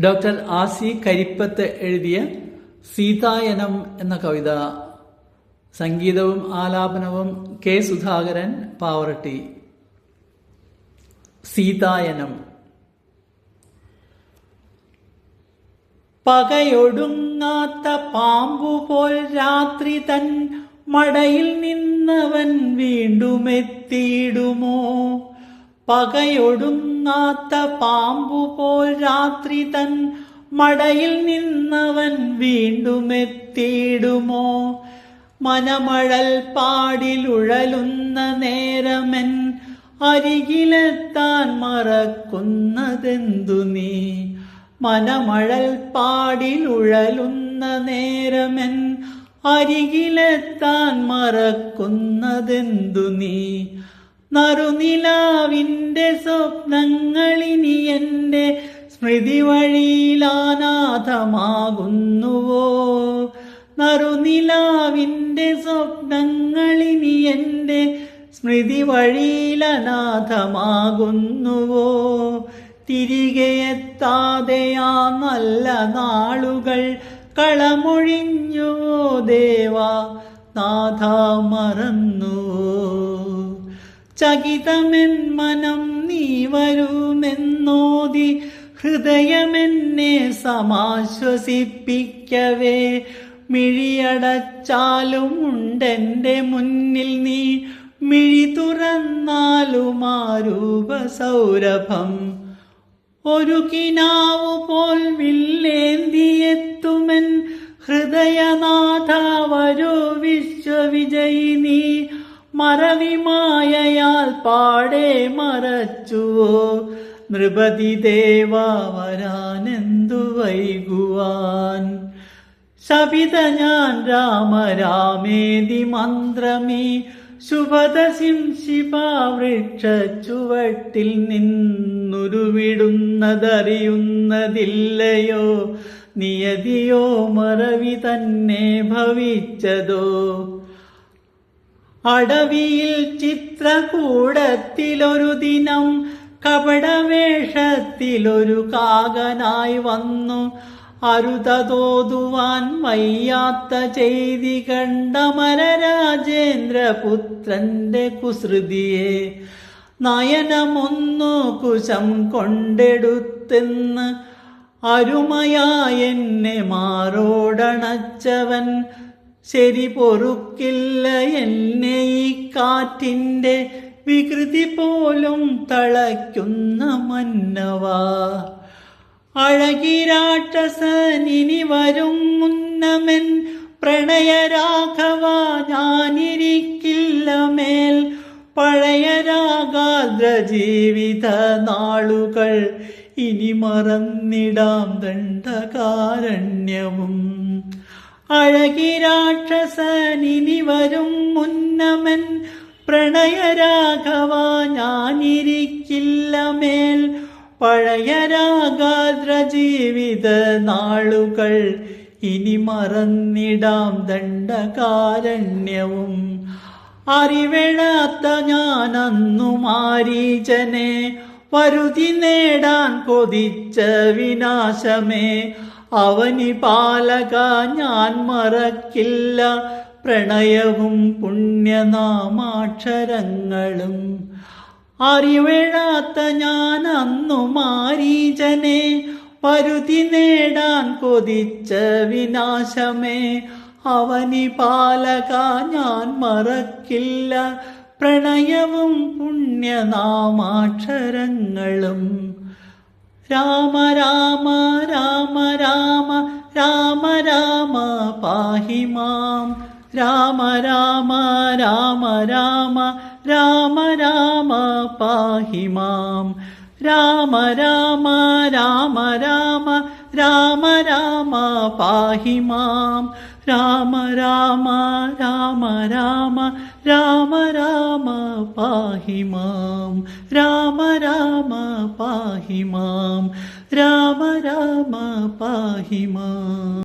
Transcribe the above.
Doctor ആസി Karippath എഴുതിയ സീതായനം എന്ന കവിത. സംഗീതവും ആലാപനവും കെ സുധാകരൻ പാവറട്ടി. സീതായനം. പകയൊടുങ്ങാത്ത പാമ്പുപോൽ രാത്രി തൻ മടയിൽ നിന്നവൻ വീണ്ടുമെത്തിയിടുമോ? പകയൊടുങ്ങാത്ത പാമ്പുപോൽ രാത്രി തൻ മടയിൽ നിന്നവൻ വീണ്ടുമെത്തിയിടുമോ? മനമഴൽ പാടിലുഴലുന്ന നേരമെൻ അരികിലെത്താൻ മറക്കുന്നതെന്തു നീ? മനമഴൽ പാടിലുഴലുന്ന നേരമെൻ അരികിലെത്താൻ മറക്കുന്നതെന്തു നീ? നറുനിലാവിൻ്റെ സ്വപ്നങ്ങളിനി എൻ്റെ സ്മൃതി വഴിയിലാനാഥമാകുന്നുവോ? നറുനിലാവിൻ്റെ സ്വപ്നങ്ങളിനി എൻ്റെ സ്മൃതി വഴിയിലനാഥമാകുന്നുവോ? തിരികെ എത്താതെ ആ നല്ല നാളുകൾ കളമൊഴിഞ്ഞുവോ ദേവാ? നാഥ മറന്നുവോ? ചകിതമെൻ മനം നീ വരുമെന്നോതി ഹൃദയമെന്നെ സമാശ്വസിപ്പിക്കവേ, മിഴിയടച്ചാലും ഉണ്ടെൻ്റെ മുന്നിൽ നീ, മിഴി തുറന്നാലും ആ രൂപസൗരഭം. ഒരു കിനാവു പോൽ വില്ലേന്തിയെത്തുമെൻ ഹൃദയനാഥ വരൂ വിശ്വവിജയി നീ. മറവിമായയാൽ പാടെ മറച്ചുവോ നൃപതി ദേവാ? വരാനെന്തു വൈകുവാൻ? ശപിത ഞാൻ രാമ രാമേതി മന്ത്രമീ ശുഭദശിംശിപാവൃക്ഷച്ചുവട്ടിൽ നിന്നുരുവിടുന്നതറിയുന്നതില്ലയോ? നിയതിയോ മറവി തന്നെ ഭവിച്ചതോ? അടവിയിൽ ചിത്രകൂടത്തിലൊരു ദിനം കപടവേഷത്തിലൊരു കാകനായി വന്നു. അരുതതോതുവാൻ വയ്യാത്ത ചെയ്തി കണ്ടമരരാജേന്ദ്രപുത്രന്റെ കുസൃതിയെ നയനമൊന്നു കുശം കൊണ്ടെടുത്തെന്ന് അരുമയായെന്നെ മാറോടണച്ചവൻ. ശരി പൊറുക്കില്ല എന്നെ ഈ കാറ്റിൻ്റെ വികൃതി പോലും തളയ്ക്കുന്ന മന്നവാ. അഴകിരാക്ഷസനിനി വരും മുന്നമെൻ പ്രണയരാഘവ ഞാനിരിക്കില്ല മേൽ. പഴയരാഗാദ്ര ജീവിത നാളുകൾ ഇനി മറന്നിടാം ദണ്ഡകാരണ്യവും. അഴകിരാക്ഷസനിനി വരും മുന്നമൻ പ്രണയരാഘവ ഞാനിരിക്കില്ല മേൽ. പഴയരാഗാദ്ര ജീവിത നാളുകൾ ഇനി മറന്നിടാം ദണ്ഡകാരണ്യവും. അറിവിടാത്ത ഞാനന്നു മാരീചനെ വരുതി നേടാൻ കൊതിച്ച വിനാശമേ. അവനി പാലക ഞാൻ മറക്കില്ല പ്രണയവും പുണ്യനാമാക്ഷരങ്ങളും. അറിവിടാത്ത ഞാൻ അന്നു മാരീചനെ വരുതി നേടാൻ കൊതിച്ച വിനാശമേ. അവനി പാലക ഞാൻ മറക്കില്ല പ്രണയവും പുണ്യനാമാക്ഷരങ്ങളും. രാമ രാമ രാമ രാമ രാമ രാമ പാഹി മാം. രാമ രാമ രാമ രാമ രാമ രാമ പാഹി മാം. രാമ രാമ രാമ രാമ രാമ രാമ പാഹി മാം. രാമ രാമ രാമ രാമ രാമ രാമ പാഹി മാം. രാമ രാമ പാഹി മാം. രാമ രാമ പാഹി മാം.